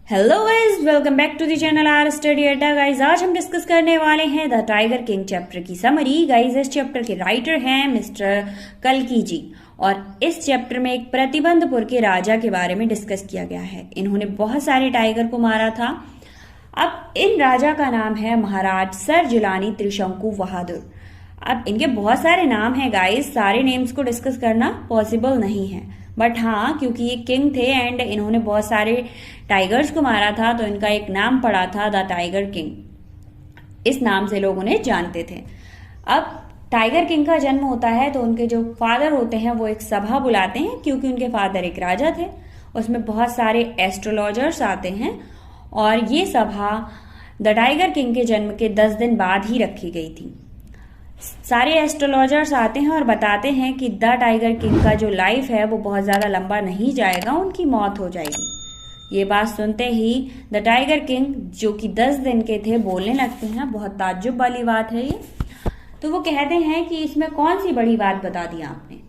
Hello guys, welcome back to the channel R Study Adda. Guys, आज हम discuss करने वाले हैं द टाइगर किंग चैप्टर की समरी। गाइस, इस चैप्टर के राइटर हैं मिस्टर कल्की जी और इस चैप्टर में एक प्रतिबंधपुर के राजा के बारे में डिस्कस किया गया है। इन्होंने बहुत सारे टाइगर को मारा था। अब इन राजा का नाम है महाराज सर जिलानी त्रिशंकु बहादुर। अब इनके बहुत सारे नाम हैं गाइस, सारे नेम्स को डिस्कस करना पॉसिबल नहीं है, बट हाँ, क्योंकि ये किंग थे एंड इन्होंने बहुत सारे टाइगर्स को मारा था तो इनका एक नाम पड़ा था द टाइगर किंग। इस नाम से लोग उन्हें जानते थे। अब टाइगर किंग का जन्म होता है तो उनके जो फादर होते हैं वो एक सभा बुलाते हैं, क्योंकि उनके फादर एक राजा थे। उसमें बहुत सारे एस्ट्रोलॉजर्स आते हैं और ये सभा द टाइगर किंग के जन्म के 10 दिन बाद ही रखी गई थी। सारे एस्ट्रोलॉजर्स आते हैं और बताते हैं कि द टाइगर किंग का जो लाइफ है वो बहुत ज़्यादा लंबा नहीं जाएगा, उनकी मौत हो जाएगी। ये बात सुनते ही द टाइगर किंग, जो कि 10 दिन के थे, बोलने लगते हैं। बहुत ताज्जुब वाली बात है ये। तो वो कहते हैं कि इसमें कौन सी बड़ी बात बता दी आपने।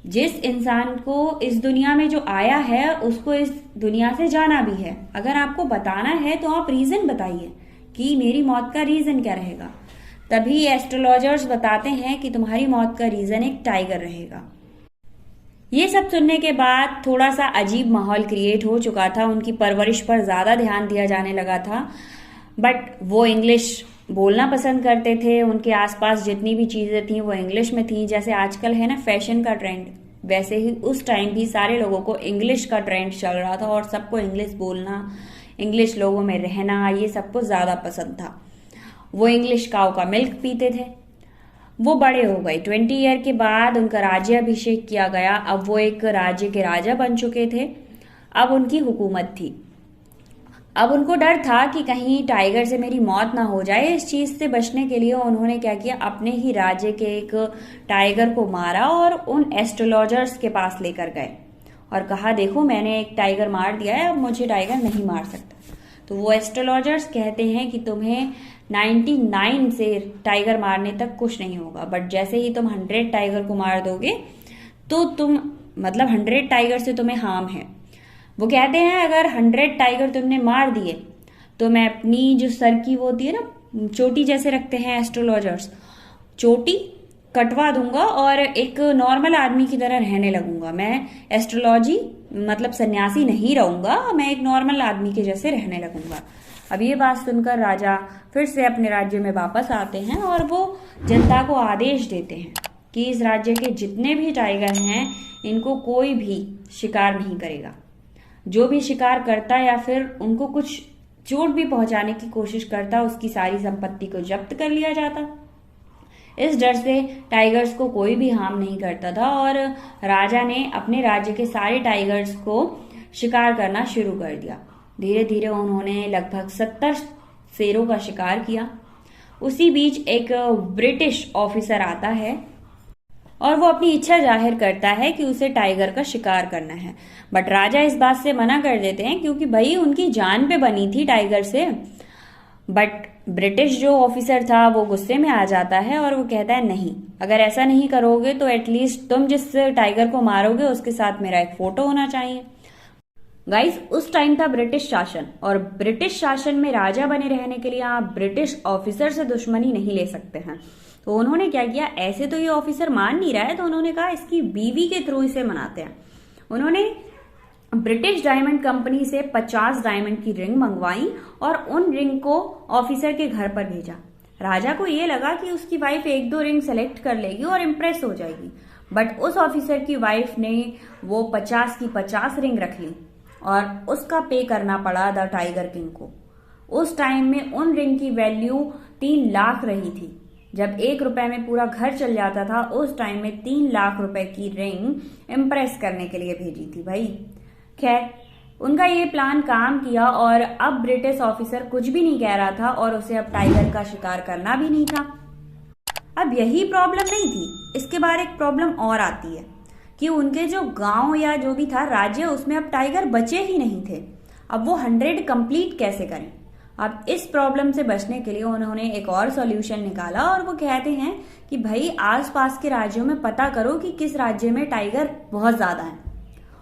जिस इंसान को इस दुनिया में जो आया है उसको इस दुनिया से जाना भी है। अगर आपको बताना है तो आप रीजन बताइए कि मेरी मौत का रीजन क्या रहेगा। तभी एस्ट्रोलॉजर्स बताते हैं कि तुम्हारी मौत का रीजन एक टाइगर रहेगा। ये सब सुनने के बाद थोड़ा सा अजीब माहौल क्रिएट हो चुका था। उनकी परवरिश पर ज्यादा ध्यान दिया जाने लगा था, बट वो इंग्लिश बोलना पसंद करते थे। उनके आसपास जितनी भी चीजें थी वो इंग्लिश में थी। जैसे आजकल है ना फैशन का ट्रेंड, वैसे ही उस टाइम भी सारे लोगों को इंग्लिश का ट्रेंड चल रहा था और सबको इंग्लिश बोलना, इंग्लिश लोगों में रहना, ये सबको ज्यादा पसंद था। वो इंग्लिश काऊ का मिल्क पीते थे। वो बड़े हो गए। 20 ईयर के बाद उनका राज्याभिषेक किया गया। अब वो एक राज्य के राजा बन चुके थे। अब उनकी हुकूमत थी। अब उनको डर था कि कहीं टाइगर से मेरी मौत ना हो जाए। इस चीज से बचने के लिए उन्होंने क्या किया, अपने ही राज्य के एक टाइगर को मारा और उन एस्ट्रोलॉजर्स के पास लेकर गए और कहा, देखो मैंने एक टाइगर मार दिया है, अब मुझे टाइगर नहीं मार सकता। तो वो एस्ट्रोलॉजर्स कहते हैं कि तुम्हें 99 से टाइगर मारने तक कुछ नहीं होगा, बट जैसे ही तुम 100 टाइगर को मार दोगे तो तुम 100 टाइगर से तुम्हें हार्म है। वो कहते हैं अगर 100 टाइगर तुमने मार दिए तो मैं अपनी जो सर की वो होती है ना चोटी जैसे रखते हैं एस्ट्रोलॉजर्स, चोटी कटवा दूंगा और एक नॉर्मल आदमी की तरह रहने लगूंगा। मैं एस्ट्रोलॉजी सन्यासी नहीं रहूंगा, मैं एक नॉर्मल आदमी के जैसे रहने लगूंगा। अब ये बात सुनकर राजा फिर से अपने राज्य में वापस आते हैं और वो जनता को आदेश देते हैं कि इस राज्य के जितने भी टाइगर हैं इनको कोई भी शिकार नहीं करेगा। जो भी शिकार करता या फिर उनको कुछ चोट भी पहुंचाने की कोशिश करता, उसकी सारी संपत्ति को जब्त कर लिया जाता। इस डर से टाइगर्स को कोई भी हार्म नहीं करता था और राजा ने अपने राज्य के सारे टाइगर्स को शिकार करना शुरू कर दिया। धीरे धीरे उन्होंने लगभग 70 शेरों का शिकार किया। उसी बीच एक ब्रिटिश ऑफिसर आता है और वो अपनी इच्छा जाहिर करता है कि उसे टाइगर का शिकार करना है, बट राजा इस बात से मना कर देते हैं क्योंकि भाई उनकी जान पे बनी थी टाइगर से। बट ब्रिटिश जो ऑफिसर था वो गुस्से में आ जाता है और वो कहता है, नहीं, अगर ऐसा नहीं करोगे तो एटलीस्ट तुम जिस टाइगर को मारोगे उसके साथ मेरा एक फोटो होना चाहिए। गाइस, उस टाइम था ब्रिटिश शासन और ब्रिटिश शासन में राजा बने रहने के लिए आप ब्रिटिश ऑफिसर से दुश्मनी नहीं ले सकते हैं। तो उन्होंने क्या किया, ऐसे तो ये ऑफिसर मान नहीं रहा है तो उन्होंने कहा इसकी बीवी के थ्रू इसे मनाते हैं। उन्होंने ब्रिटिश डायमंड कंपनी से 50 डायमंड की रिंग मंगवाई और उन रिंग को ऑफिसर के घर पर भेजा। राजा को ये लगा कि उसकी वाइफ 1-2 रिंग सेलेक्ट कर लेगी और इम्प्रेस हो जाएगी, बट उस ऑफिसर की वाइफ ने वो 50 की 50 रिंग रख ली और उसका पे करना पड़ा द टाइगर किंग को। उस टाइम में उन रिंग की वैल्यू 3 लाख रही थी। जब 1 रुपए में पूरा घर चल जाता था, उस टाइम में 3 लाख रुपए की रिंग इम्प्रेस करने के लिए भेजी थी भाई। खैर, उनका ये प्लान काम किया और अब ब्रिटिश ऑफिसर कुछ भी नहीं कह रहा था और उसे अब टाइगर का शिकार करना भी नहीं था। अब यही प्रॉब्लम नहीं थी, इसके बाद एक प्रॉब्लम और आती है कि उनके जो गांव या जो भी था राज्य, उसमें अब टाइगर बचे ही नहीं थे। अब वो 100 कंप्लीट कैसे करें। अब इस प्रॉब्लम से बचने के लिए उन्होंने एक और सॉल्यूशन निकाला और वो कहते हैं कि भाई आसपास के राज्यों में पता करो कि किस राज्य में टाइगर बहुत ज्यादा है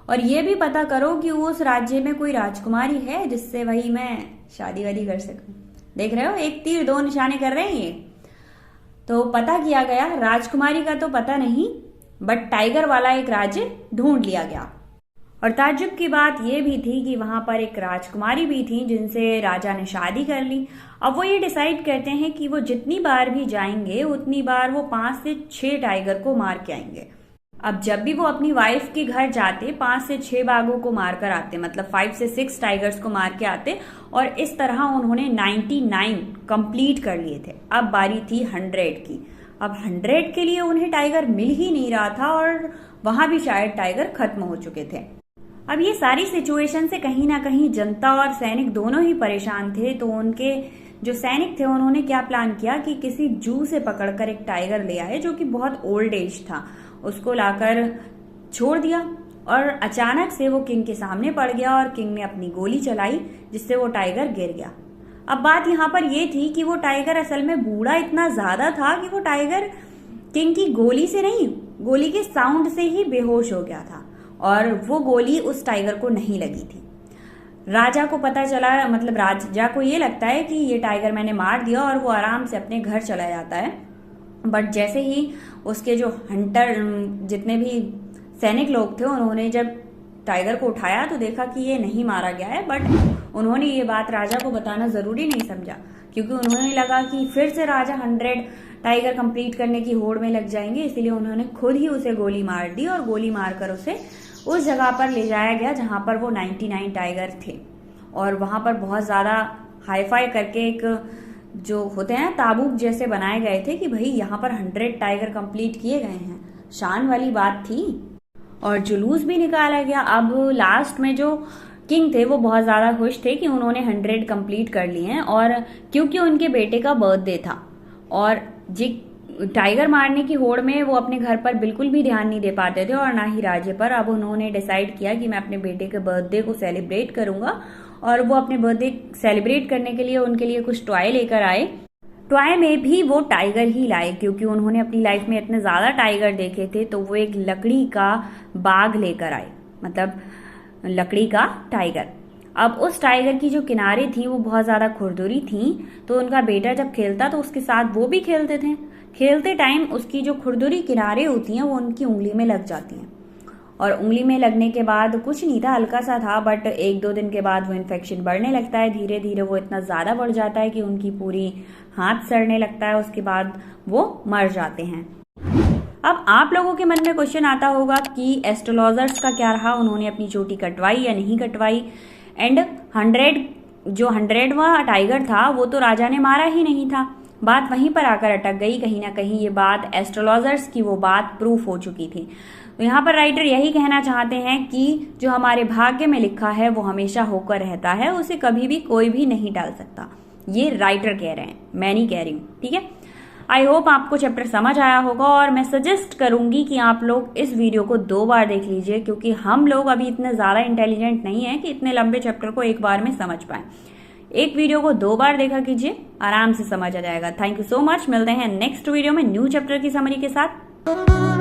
और ये भी पता करो कि उस राज्य में कोई राजकुमारी है जिससे वही मैं शादी वादी कर सकूं। देख रहे हो, एक तीर दो निशाने कर रहे हैं ये। तो पता किया गया, राजकुमारी का तो पता नहीं, बट टाइगर वाला एक राज्य ढूंढ लिया गया। और ताज्जुब की बात यह भी थी कि वहां पर एक राजकुमारी भी थी जिनसे राजा ने शादी कर ली। अब वो ये डिसाइड करते हैं कि वो जितनी बार भी जाएंगे उतनी बार वो 5 से 6 टाइगर को मार के आएंगे। अब जब भी वो अपनी वाइफ के घर जाते 5 से 6 बाघों को मार कर आते, मतलब 5 से 6 टाइगर्स को मार के आते, और इस तरह उन्होंने 99 कंप्लीट कर लिए थे। अब बारी थी 100 की। अब 100 के लिए उन्हें टाइगर मिल ही नहीं रहा था और वहां भी शायद टाइगर खत्म हो चुके थे। अब ये सारी सिचुएशन से कहीं ना कहीं जनता और सैनिक दोनों ही परेशान थे। तो उनके जो सैनिक थे उन्होंने क्या प्लान किया कि किसी जू से पकड़कर एक टाइगर ले आए जो कि बहुत ओल्ड एज था, उसको लाकर छोड़ दिया और अचानक से वो किंग के सामने पड़ गया और किंग ने अपनी गोली चलाई जिससे वो टाइगर गिर गया। अब बात यहाँ पर ये थी कि वो टाइगर असल में बूढ़ा इतना ज्यादा था कि वो टाइगर किंग की गोली से नहीं, गोली के साउंड से ही बेहोश हो गया था और वो गोली उस टाइगर को नहीं लगी थी। राजा को पता चला, मतलब राजा को ये लगता है कि ये टाइगर मैंने मार दिया और वो आराम से अपने घर चला जाता है। बट जैसे ही उसके जो हंटर, जितने भी सैनिक लोग थे, उन्होंने जब टाइगर को उठाया तो देखा कि ये नहीं मारा गया है। बट उन्होंने ये बात राजा को बताना जरूरी नहीं समझा, क्योंकि उन्होंने लगा कि फिर से राजा 100 टाइगर कंप्लीट करने की होड़ में लग जाएंगे, इसलिए उन्होंने खुद ही उसे गोली मार दी और गोली मारकर उसे उस जगह पर ले जाया गया जहां पर वो 99 टाइगर थे। और वहां पर बहुत ज्यादा हाईफाई करके एक जो होते हैं ताबूत जैसे बनाए गए थे कि भाई यहाँ पर 100 टाइगर कंप्लीट किए गए हैं, शान वाली बात थी। और जुलूस भी निकाला गया। अब लास्ट में जो किंग थे वो बहुत ज्यादा खुश थे कि उन्होंने 100 कंप्लीट कर लिए हैं, और क्योंकि उनके बेटे का बर्थडे था और टाइगर मारने की होड़ में वो अपने घर पर बिल्कुल भी ध्यान नहीं दे पाते थे और ना ही राज्य पर। अब उन्होंने डिसाइड किया कि मैं अपने बेटे के बर्थडे को सेलिब्रेट करूंगा, और वो अपने बर्थडे सेलिब्रेट करने के लिए उनके लिए कुछ टॉय लेकर आए। टॉय में भी वो टाइगर ही लाए, क्योंकि उन्होंने अपनी लाइफ में इतने ज्यादा टाइगर देखे थे। तो वो एक लकड़ी का बाघ लेकर आए, मतलब लकड़ी का टाइगर। अब उस टाइगर की जो किनारे थी वो बहुत ज्यादा खुरदुरी थी, तो उनका बेटा जब खेलता तो उसके साथ वो भी खेलते थे। खेलते टाइम उसकी जो खुरदुरी किनारे होती हैं वो उनकी उंगली में लग जाती हैं, और उंगली में लगने के बाद कुछ नहीं था, हल्का सा था, बट 1-2 दिन के बाद वो इन्फेक्शन बढ़ने लगता है। धीरे धीरे वो इतना ज्यादा बढ़ जाता है कि उनकी पूरी हाथ सड़ने लगता है, उसके बाद वो मर जाते हैं। अब आप लोगों के मन में क्वेश्चन आता होगा कि एस्ट्रोलॉजर्स का क्या रहा, उन्होंने अपनी चोटी कटवाई या नहीं कटवाई। एंड 100वां टाइगर था वो तो राजा ने मारा ही नहीं था। बात वहीं पर आकर अटक गई। कहीं ना कहीं ये बात एस्ट्रोलॉजर्स की वो बात प्रूफ हो चुकी थी। तो यहाँ पर राइटर यही कहना चाहते हैं कि जो हमारे भाग्य में लिखा है वो हमेशा होकर रहता है, उसे कभी भी कोई भी नहीं टाल सकता। ये राइटर कह रहे हैं, मैं नहीं कह रही हूँ, ठीक है। आई होप आपको चैप्टर समझ आया होगा, और मैं सजेस्ट करूंगी कि आप लोग इस वीडियो को 2 बार देख लीजिए, क्योंकि हम लोग अभी इतने ज्यादा इंटेलिजेंट नहीं है कि इतने लंबे चैप्टर को एक बार में समझ पाए। एक वीडियो को 2 बार देखा कीजिए, आराम से समझ आ जाएगा। Thank you so much. मिलते हैं नेक्स्ट वीडियो में न्यू चैप्टर की समरी के साथ।